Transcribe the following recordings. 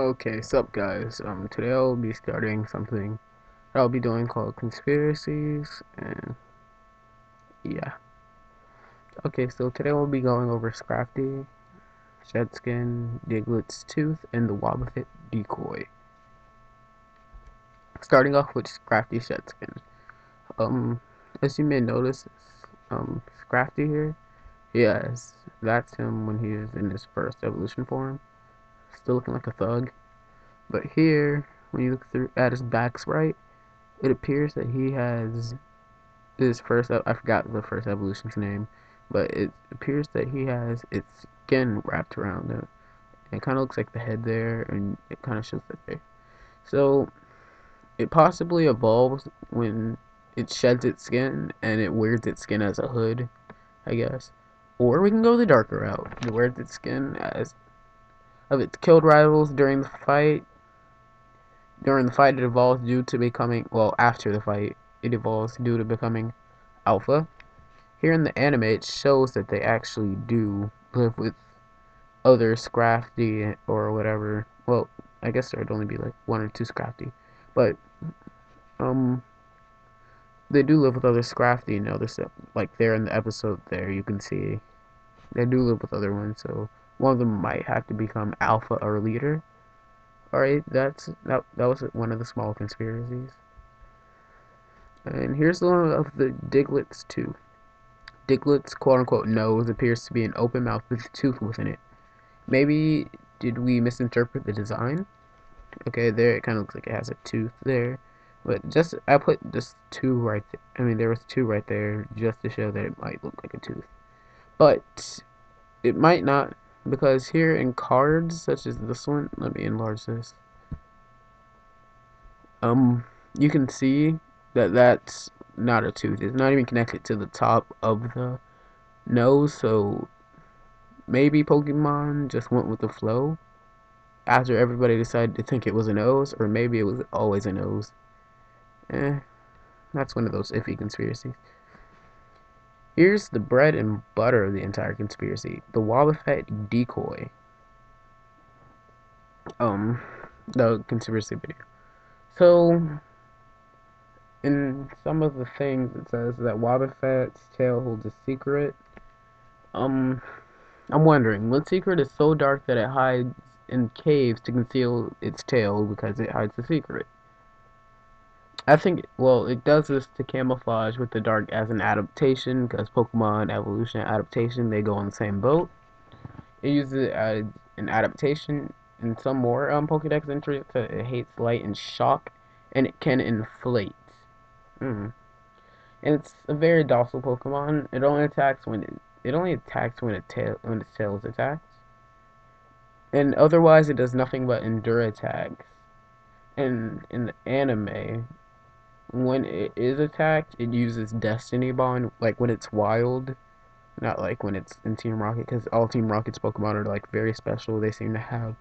Okay, sup guys. Today I'll be starting something that I'll be doing called conspiracies, and yeah. Okay, so today we'll be going over Scrafty, Shedskin, Diglett's Tooth, and the wobbuffet decoy. Starting off with Scrafty Shedskin. Um, as you may notice, Scrafty here, yes, that's him when he is in his first evolution form, still looking like a thug. But here, when you look through at his back sprite, it appears that he has his first, I forgot the first evolution's name, but it appears that he has its skin wrapped around it. It kind of looks like the head there, and it kind of shows the face. So it possibly evolves when it sheds its skin and it wears its skin as a hood, I guess. Or we can go the darker route. It wears its skin as of its killed rivals during the fight. During the fight, it evolves due to becoming, well, after the fight, it evolves due to becoming alpha. Here in the anime, it shows that they actually do live with other Scrafty or whatever. Well, I guess there'd only be like one or two Scrafty, but um, they do live with other Scrafty and other stuff. Like there in the episode, there you can see they do live with other ones. So one of them might have to become alpha or leader. All right, that was one of the small conspiracies. And here's the one of the Diglett's too. Diglett's quote-unquote nose appears to be an open mouth with a tooth within it. Maybe did we misinterpret the design? Okay, there it kind of looks like it has a tooth there, but just I put just two right there. I mean, there was two right there just to show that it might look like a tooth, but it might not because here in cards such as this one, let me enlarge this. Um, you can see that that's not a tooth. It's not even connected to the top of the nose, so maybe Pokemon just went with the flow after everybody decided to think it was a nose, or maybe it was always a nose. Eh, that's one of those iffy conspiracies. Here's the bread and butter of the entire conspiracy: the wobbuffet decoy. Um, the conspiracy video. So, in some of the things, it says that Wobbuffet's tail holds a secret. Um, I'm wondering, what secret is so dark that it hides in caves to conceal its tail because it hides the secret? I think, well, it does this to camouflage with the dark as an adaptation, because Pokemon evolution and adaptation, they go on the same boat. It uses it as an adaptation in some more Pokedex entries, so it hates light and shock, and it can inflate. Mm. And it's a very docile Pokemon. It only attacks when its tail is attacked. And otherwise it does nothing but endure attacks. And in the anime, when it is attacked, it uses Destiny Bond, like when it's wild, not like when it's in Team Rocket, because all Team Rocket's Pokemon are like very special. They seem to have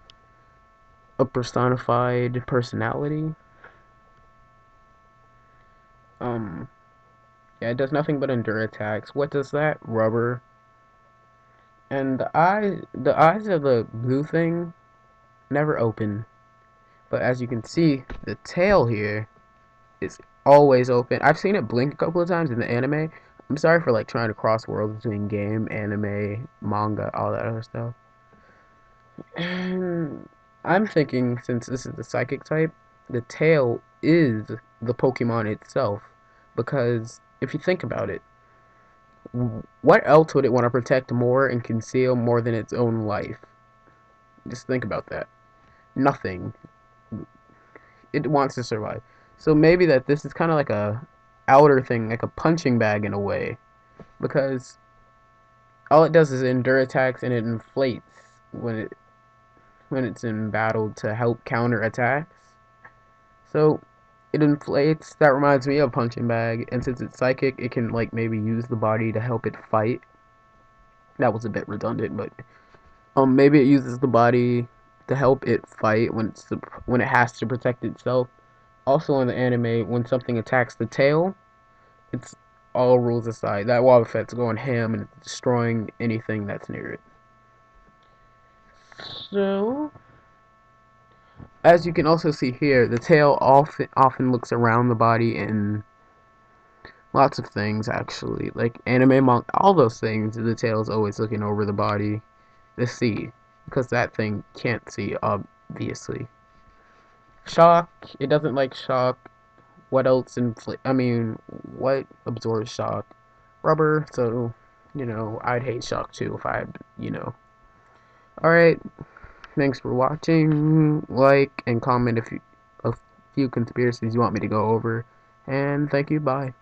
a personified personality. Um, yeah, it does nothing but endure attacks. What does that? Rubber. And the eyes of the blue thing never open. But as you can see, the tail here is always open. I've seen it blink a couple of times in the anime. I'm sorry for like trying to cross worlds between game, anime, manga, all that other stuff. And I'm thinking since this is the psychic type, the tail is the Pokemon itself. Because if you think about it, what else would it want to protect more and conceal more than its own life? Just think about that. Nothing. It wants to survive. So maybe that this is kind of like a outer thing, like a punching bag in a way, because all it does is endure attacks and it inflates when it's in battle to help counter attacks. So it inflates. That reminds me of punching bag, and since it's psychic, it can like maybe use the body to help it fight. That was a bit redundant, but maybe it uses the body to help it fight when it has to protect itself. Also in the anime, when something attacks the tail, it's all rules aside. That Wobbuffet's going ham and destroying anything that's near it. So, as you can also see here, the tail often looks around the body in lots of things actually. Like anime, manga, all those things, the tail is always looking over the body to see. Because that thing can't see, obviously. Shock, it doesn't like shock. What else what absorbs shock? Rubber, so, I'd hate shock too if I had. Alright, thanks for watching. Like and comment if you a few conspiracies you want me to go over. And thank you, bye.